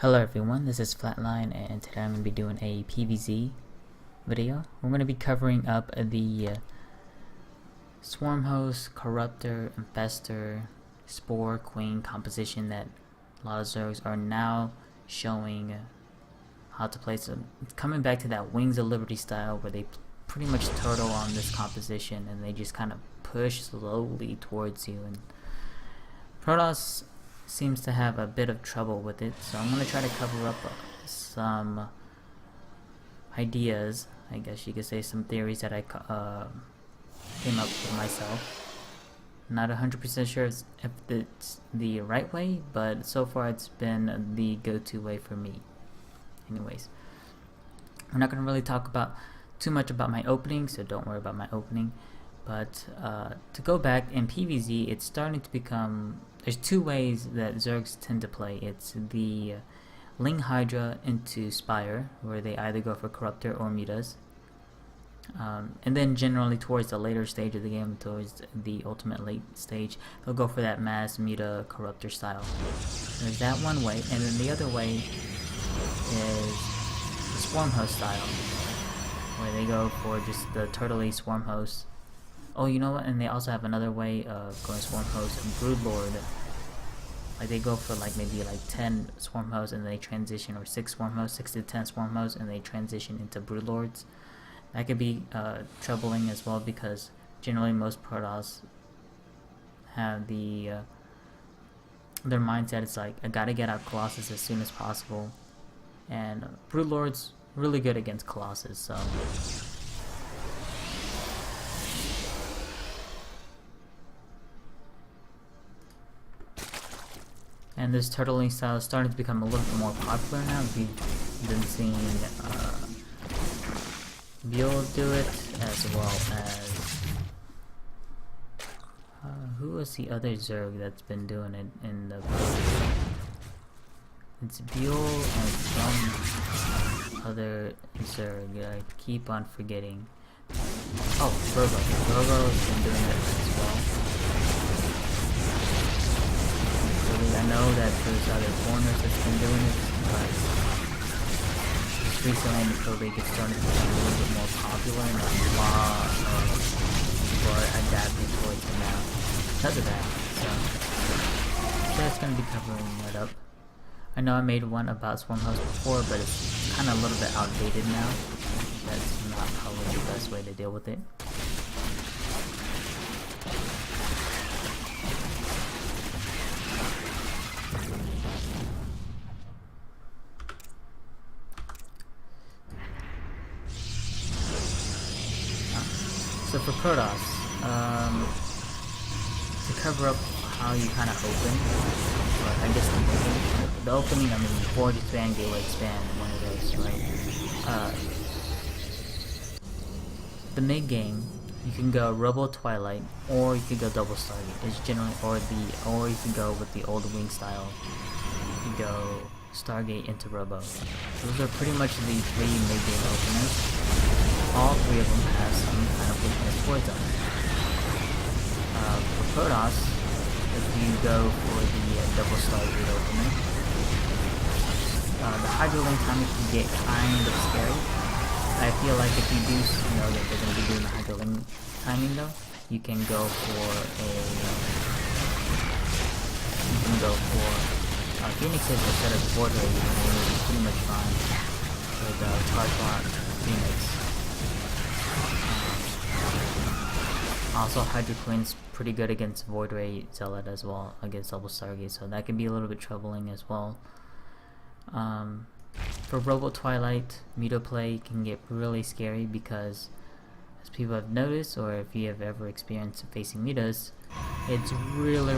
Hello everyone, this is Flatline and today I'm going to be doing a PvZ video. We're going to be covering up the Swarm Host, Corruptor, Infestor, Spore, Queen composition that a lot of Zergs are now showing how to play. So it's coming back to that Wings of Liberty style where they pretty much turtle on this composition and they just kind of push slowly towards you. And Protoss seems to have a bit of trouble with it, so I'm going to try to cover up some ideas, I guess you could say, some theories that I came up with myself. Not 100% sure if it's the right way, but so far it's been the go-to way for me. Anyways, I'm not going to really talk about too much about my opening, so don't worry about my opening. But to go back in PvZ, it's starting to become. There's two ways that Zergs tend to play. It's the Ling Hydra into Spire, where they either go for Corruptor or Mutas. And then generally towards the later stage of the game, towards the ultimate late stage, they'll go for that mass Muta Corruptor style. There's that one way, and then the other way is the Swarm Host style, where they go for just the turtley Swarm Host. Oh, you know what? And they also have another way of going Swarm Host and broodlord. Like they go for maybe 10 Swarm Hosts and they transition, or 6 Swarm Hosts, 6 to 10 Swarm Hosts, and they transition into broodlords. That could be troubling as well, because generally most Protoss have their mindset is like, I gotta get out Colossus as soon as possible, and broodlords really good against Colossus, so. And this turtling style is starting to become a little bit more popular now. We've been seeing Buell do it, as well as who was the other Zerg that's been doing it in the It's Buell and some other Zerg. I keep on forgetting. Oh, Virgo's been doing it as well. I know that there's other foreigners that's been doing it, but just recently in the Pro League it's starting to become a little bit more popular, and a lot of people are adapting towards it now because of that. So that's going to be covering that up. I know I made one about Swarm Host before, but it's kind of a little bit outdated now. That's not probably the best way to deal with it. So for Protoss, to cover up how you kind of open, or I guess the opening, I mean, before you expand, gateway expand, one of those, right? The mid game, you can go Robo Twilight, or you could go Double Stargate. It's generally, or you can go with the old wing style. You can go Stargate into Robo. Those are pretty much the three mid game openers. All three of them have some kind of weakness towards them. For Protoss, if you go for the Double Stargate opener, the Hydro Link timing can get kind of scary. I feel like if you do know that they're going to be doing the Hydro Link timing though, you can go for Phoenixes instead of Border. You can be pretty much fine with Charge Phoenix. Also, Hydra Queen's pretty good against Void Ray Zealot as well, against Double Stargate, so that can be a little bit troubling as well. For Robo Twilight, Muto play can get really scary because, as people have noticed, or if you have ever experienced facing Mutas, it's really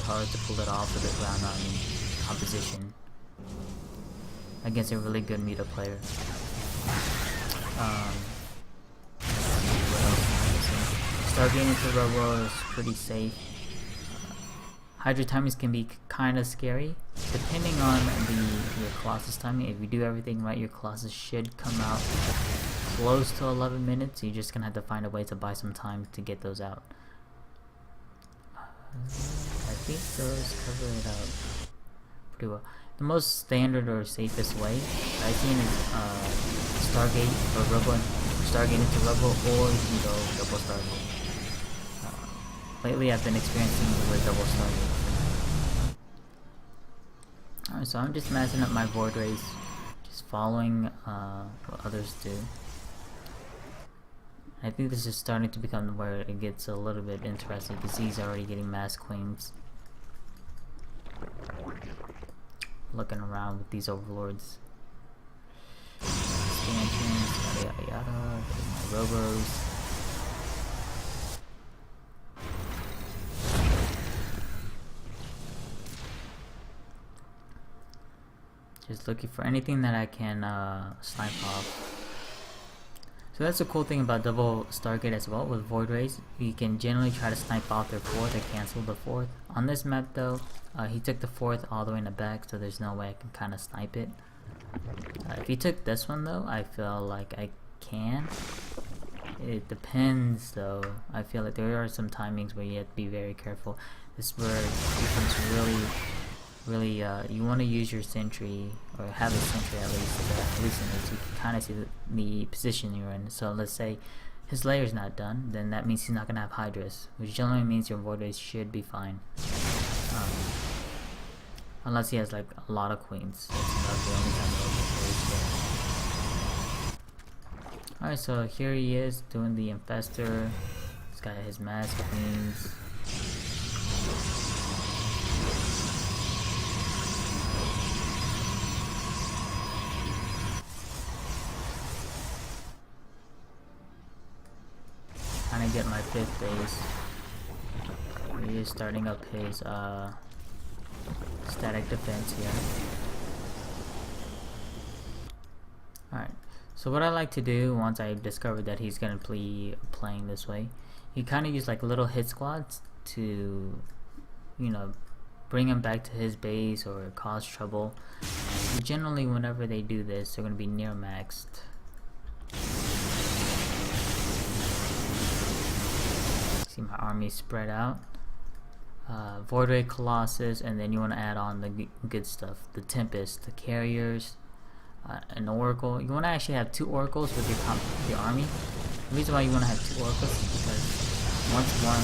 hard to pull it off with a ground army composition against a really good Muto player. Stargate into Robo is pretty safe. Hydra timings can be kind of scary, depending on your Colossus timing. If you do everything right, your Colossus should come out close to 11 minutes. You're just gonna have to find a way to buy some time to get those out. I think those cover it up pretty well. The most standard or safest way I've seen is Stargate or Robo, Stargate into Robo, or you can go double Stargate. Lately I've been experiencing with double Stargate. Alright, so I'm just messing up my Void Rays, just following what others do. I think this is starting to become where it gets a little bit interesting because he's already getting mass queens. Looking around with these overlords. Expansions, yada yada yada, getting my robos. Just looking for anything that I can snipe off. So that's the cool thing about double Stargate as well with Void Rays. You can generally try to snipe off their 4th or cancel the 4th. On this map though, he took the 4th all the way in the back, so there's no way I can kind of snipe it. If he took this one though, I feel like I can. It depends though. I feel like there are some timings where you have to be very careful. This is where it becomes really, you want to use your sentry, or have a sentry at least in it, so you can kind of see the position you're in. So let's say his layer's not done, then that means he's not going to have Hydras, which generally means your Void Rays should be fine. Unless he has like a lot of queens. That's about the only time he'll Alright, so here he is doing the Infestor. He's got his mass queens. Trying to get my 5th base. He is starting up his static defense here. Alright, so what I like to do once I discovered that he's gonna be playing this way, you kind of use like little hit squads to, you know, bring him back to his base or cause trouble. And generally whenever they do this, they're gonna be near maxed. See my army spread out. Void Ray Colossus, and then you want to add on the good stuff, the tempests, the carriers, an oracle. You want to actually have 2 oracles with your army. The reason why you want to have 2 oracles is because once one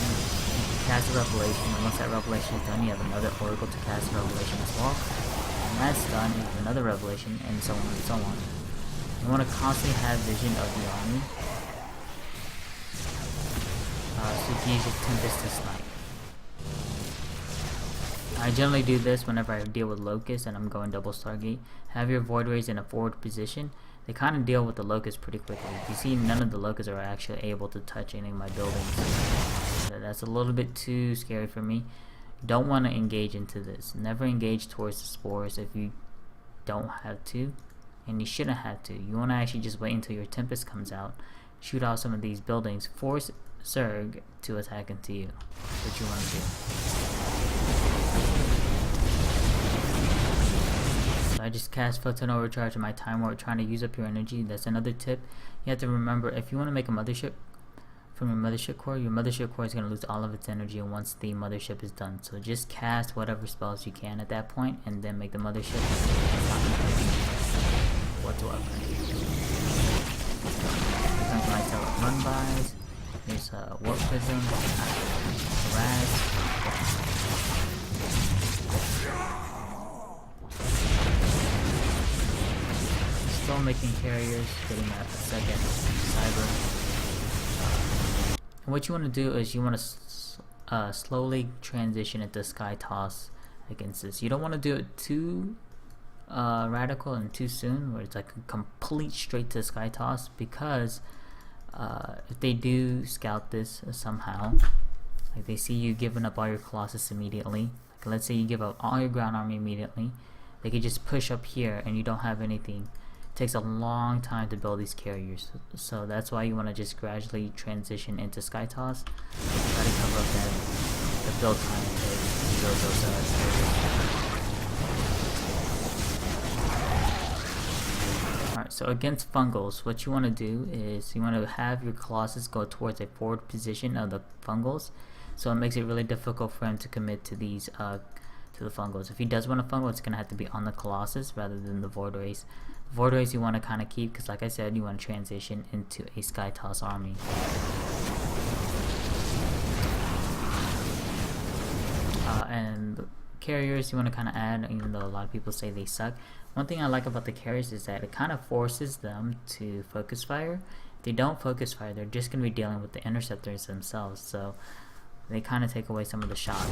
casts a revelation, and once that revelation is done, you have another oracle to cast a revelation as well, and that's done, you have another revelation, and so on and so on. You want to constantly have vision of the army, so you can use your tempest to snipe. I generally do this whenever I deal with locusts and I'm going double Stargate. Have your Void Rays in a forward position. They kind of deal with the locusts pretty quickly. You see, none of the locusts are actually able to touch any of my buildings. So that's a little bit too scary for me. Don't want to engage into this. Never engage towards the spores if you don't have to, and you shouldn't have to. You want to actually just wait until your tempest comes out, shoot out some of these buildings, force Zerg to attack into you. That's what you want to do. So I just cast Photon Overcharge in my Time Warp, trying to use up your energy. That's another tip. You have to remember, if you want to make a mothership from your mothership core is going to lose all of its energy once the mothership is done. So just cast whatever spells you can at that point, and then make the mothership whatsoever. Here's my run-bys. Here's Warp Prism, Harass. Still making carriers, getting a second cyber. And what you want to do is you want to slowly transition into Sky Toss against this. You don't want to do it too radical and too soon, where it's like a complete straight to Sky Toss, because if they do scout this somehow, like they see you giving up all your Colossus immediately, like let's say you give up all your ground army immediately, they could just push up here and you don't have anything. It takes a long time to build these carriers, so that's why you want to just gradually transition into Sky Toss. Try to cover up the build time it takes to build those carriers. Alright, so against fungals, what you want to do is you want to have your Colossus go towards a forward position of the fungals, so it makes it really difficult for him to commit to these to to the fungals. If he does want a fungal, it's gonna have to be on the Colossus rather than the Void Rays. Void Rays you want to kind of keep because, like I said, you want to transition into a Sky Toss army. And carriers you want to kind of add, even though a lot of people say they suck. One thing I like about the carriers is that it kind of forces them to focus fire. If they don't focus fire, they're just going to be dealing with the interceptors themselves, so they kind of take away some of the shots.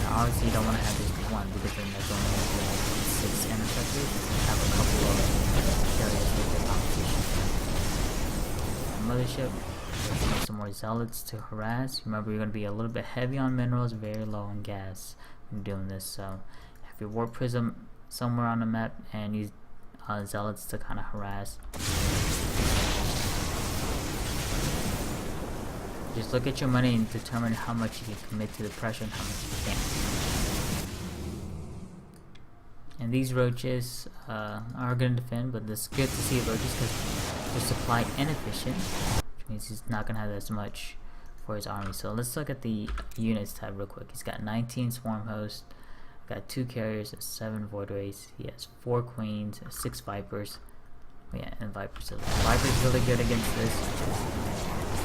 Now, obviously you don't want to have just one, because then there's only going to be like 6 interceptors. Have a couple of carriers with their competition. Mothership, some more zealots to harass. Remember, you're going to be a little bit heavy on minerals, very low on gas when doing this, so have your warp prism somewhere on the map and use zealots to kind of harass. Just look at your money and determine how much you can commit to the pressure and how much you can't. And these roaches are going to defend, but it's good to see roaches because they're supply inefficient, which means he's not going to have as much for his army. So let's look at the units tab real quick. He's got 19 swarm hosts, got 2 carriers, 7 void rays. He has 4 queens, 6 vipers. Yeah, and vipers. So vipers really good against this.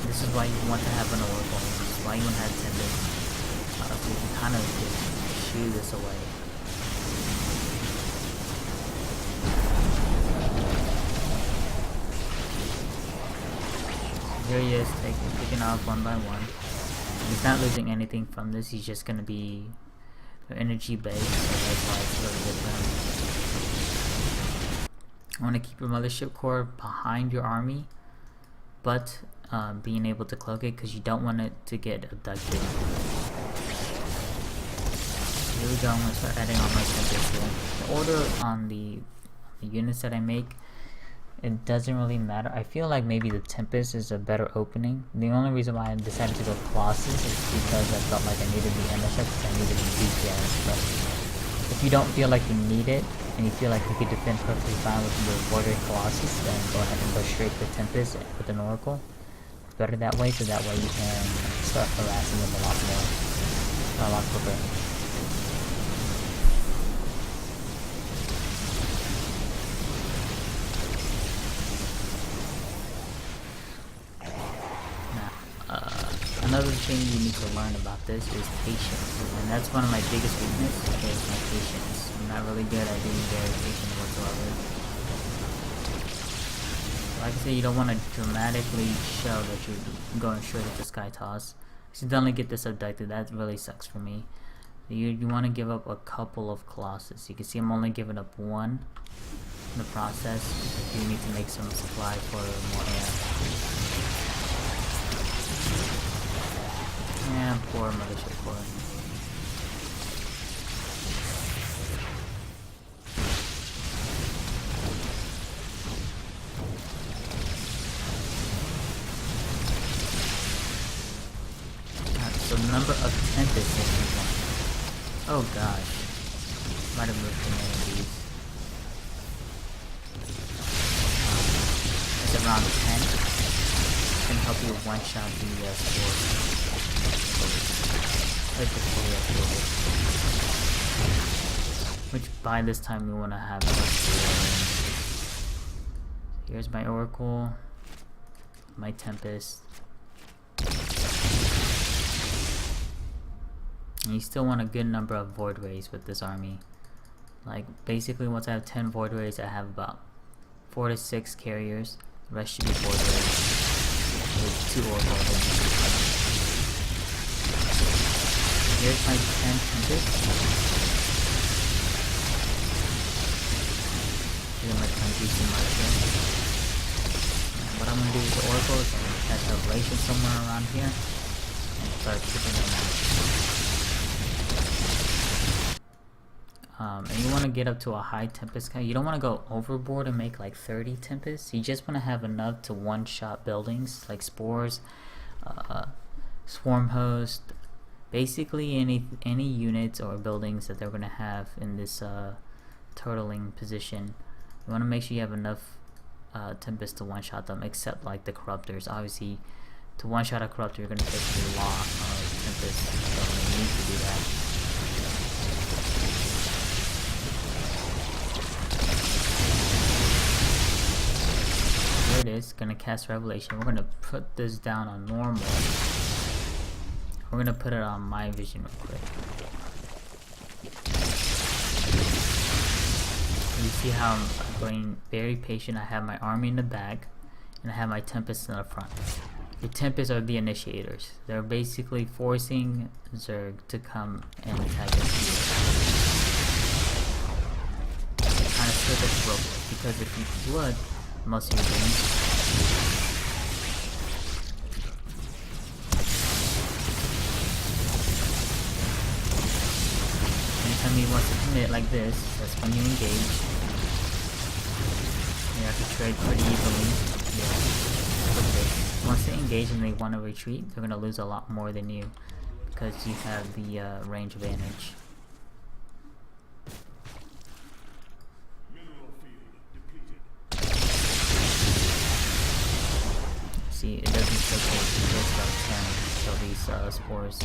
This is why you want to have an oracle. This is why you want to have tempests. So you can kind of just shoo this away. Here he is, picking off one by one. He's not losing anything from this. He's just going to be energy based, so that's why it's really good for him. I want to keep your mothership core behind your army, but being able to cloak it because you don't want it to get abducted. Here we go. I'm going to start adding all my tempests here. The order on the units that I make, it doesn't really matter. I feel like maybe the Tempest is a better opening. The only reason why I decided to go Colossus is because I felt like I needed the NSX because I needed the DPS. But if you don't feel like you need it, and you feel like you could defend perfectly fine with your Border Colossus, then go ahead and go straight for Tempest with an Oracle. It's better that way, so that way you can start harassing them a lot more, a lot quicker. Another thing you need to learn about this is patience, and that's one of my biggest weaknesses is my patience. I'm not really good at being very patient whatsoever. Like I said, you don't want to dramatically show that you're going straight into Sky Toss. Accidentally get this abducted, that really sucks for me. You want to give up a couple of Colossus. You can see I'm only giving up one in the process. You need to make some supply for more air. And poor mothership core. So the number of tempests is 1. Oh gosh. Might have moved too many of these. It's around 10. Can help you one-shot the Spore. Which by this time we want to have enough. Here's my Oracle, my Tempest. And you still want a good number of Void Rays with this army. Like basically once I have 10 Void Rays, I have about 4 to 6 carriers. The rest should be Void Rays with 2 Oracles. Here's my 10 tempests. Here's my 20 marker. What I'm gonna do with the Oracle is I'm gonna catch a Relation somewhere around here and start chipping them out. And you want to get up to a high tempest count. You don't want to go overboard and make like 30 tempests. You just want to have enough to one-shot buildings like Spores, Swarm Host. Basically any units or buildings that they're going to have in this turtling position. You want to make sure you have enough Tempest to one-shot them, except like the Corruptors. Obviously, to one-shot a Corruptor, you're going to take a lot of Tempest, so you need to do that. this, gonna cast Revelation. We're gonna put this down on normal. We're gonna put it on my vision real quick. You see how I'm going very patient. I have my army in the back, and I have my tempests in the front. The tempests are the initiators. They're basically forcing Zerg to come and attack us. Kind of slit the throat, because if you flood most of your games, anytime he wants to commit like this, that's when you engage. You have to trade pretty evenly. Yeah. Once they engage and they want to retreat, they're going to lose a lot more than you, because you have the range advantage. See, it doesn't showcase, it goes about 10, so these spores.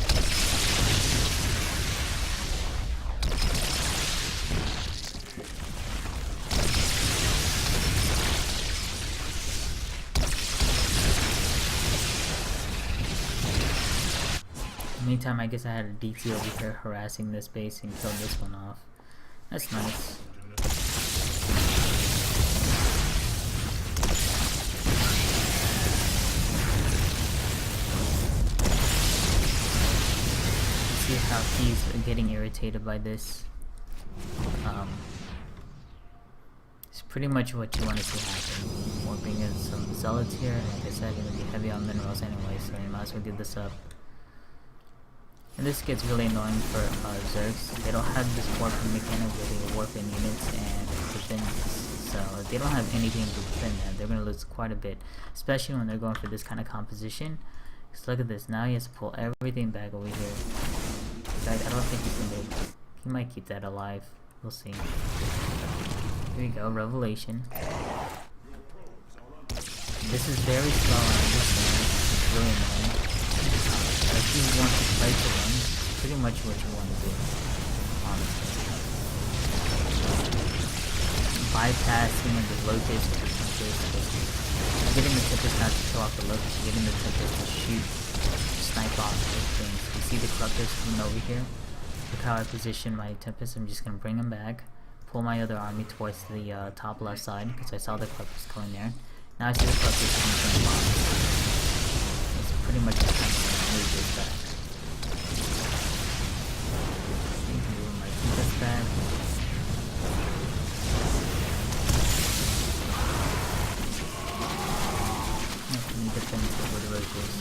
Meantime, I guess I had a DT over here harassing this base and killed this one off. That's nice. See how he's getting irritated by this. It's pretty much what you want to see happen. We're bringing some zealots here. Like I said, going to be heavy on minerals anyway, so you might as well give this up. And this gets really annoying for Zergs. They don't have this warping mechanic where they warp in units and defend. So if they don't have anything to defend them, they're going to lose quite a bit. Especially when they're going for this kind of composition. Because look at this, now he has to pull everything back over here. I don't think he's going to. He might keep that alive. We'll see. Here we go, Revelation. This is very slow, I understand. It's really annoying. If you want to play to them, pretty much what you want to do, honestly. Bypassing and the locust to the tempest. Getting the tempest not to kill off the locust, getting the tempest to shoot, snipe off those things. You see the corruptors coming over here? Look how I position my tempest. I'm just going to bring them back, pull my other army towards the top left side, because I saw the corruptors going there. Now I see the corruptors coming from the bottom. It's pretty much just kind of move this back. Move my tempest back. I need to finish it with the roaches.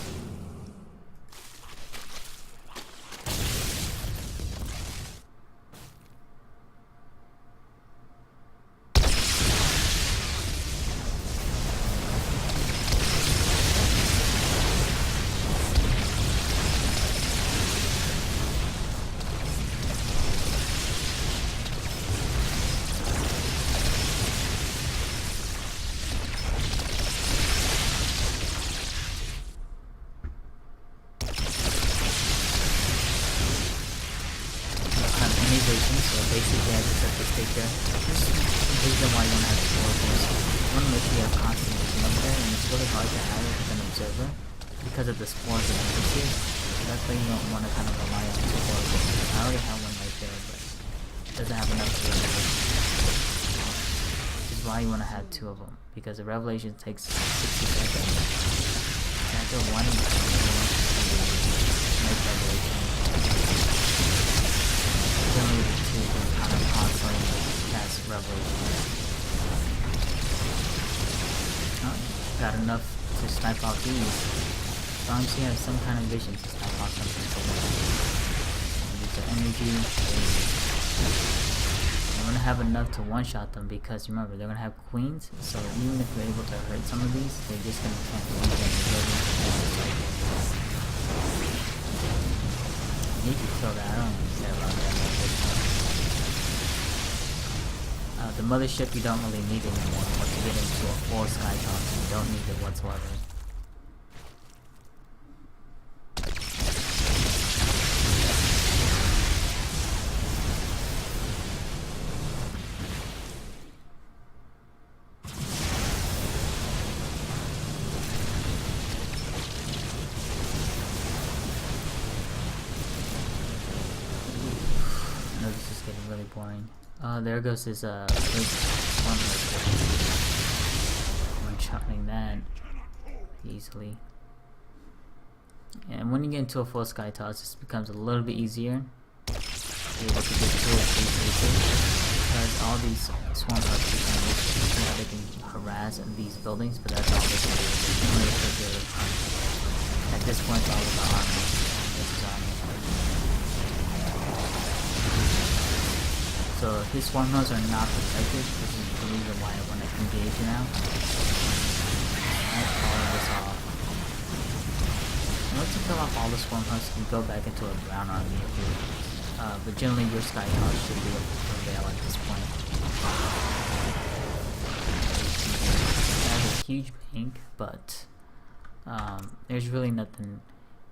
So basically I just have to stay there. This is the reason why you want to have 4 forces. You want to make sure you have constant vision up there, and it's really hard to have it with an observer because of the spores that are here. That's why you don't want to kind of rely on 2 forces. I already have one right there, but it doesn't have enough to revelation. Which is why you want to have 2 of them, because the revelation takes 60 seconds. After one, you make revelation. Generally the 2 kind of constantly cast revelation. Oh, got enough to snipe out these. As long as you have some kind of vision to snipe out something. Use the energy. I'm gonna have enough to one-shot them, because remember they're gonna have queens, so even if you're able to hurt some of these, they're just gonna cancel one thing. You can kill that, I don't really care about that. The mothership you don't really need anymore. Once you get into a full sky talk, you don't need it whatsoever. boring. There goes his big one one-shotting that easily. And when you get into a full sky toss, this becomes a little bit easier. Be able to get 2 or 3 faces, because all these swarm hearts they can harass these buildings, but that's all they can do. At this point, it's all about armor. This is armor. So if his swarm nodes are not protected, this is the reason why I want to engage now. And all of this off. And once you kill off all the swarm hosts, you can go back into a ground army if you. But generally, your sky toss should be able to prevail at this point. He has a huge bank, but there's really nothing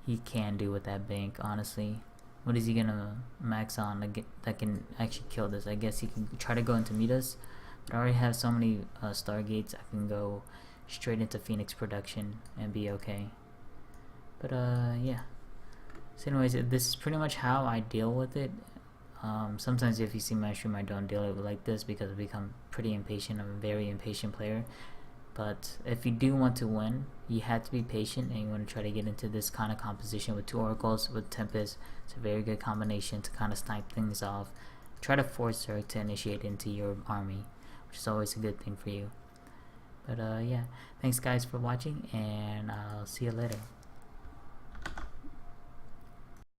he can do with that bank, honestly. What is he gonna max on that can actually kill this? I guess he can try to go into Midas, but I already have so many Stargates, I can go straight into Phoenix production and be okay. But yeah. So anyways, this is pretty much how I deal with it. Sometimes if you see my stream, I don't deal with it like this because I become pretty impatient. I'm a very impatient player. But if you do want to win, you have to be patient and you want to try to get into this kind of composition with 2 oracles, with Tempest. It's a very good combination to kind of snipe things off. Try to force Zerg to initiate into your army, which is always a good thing for you. But yeah, thanks guys for watching, and I'll see you later.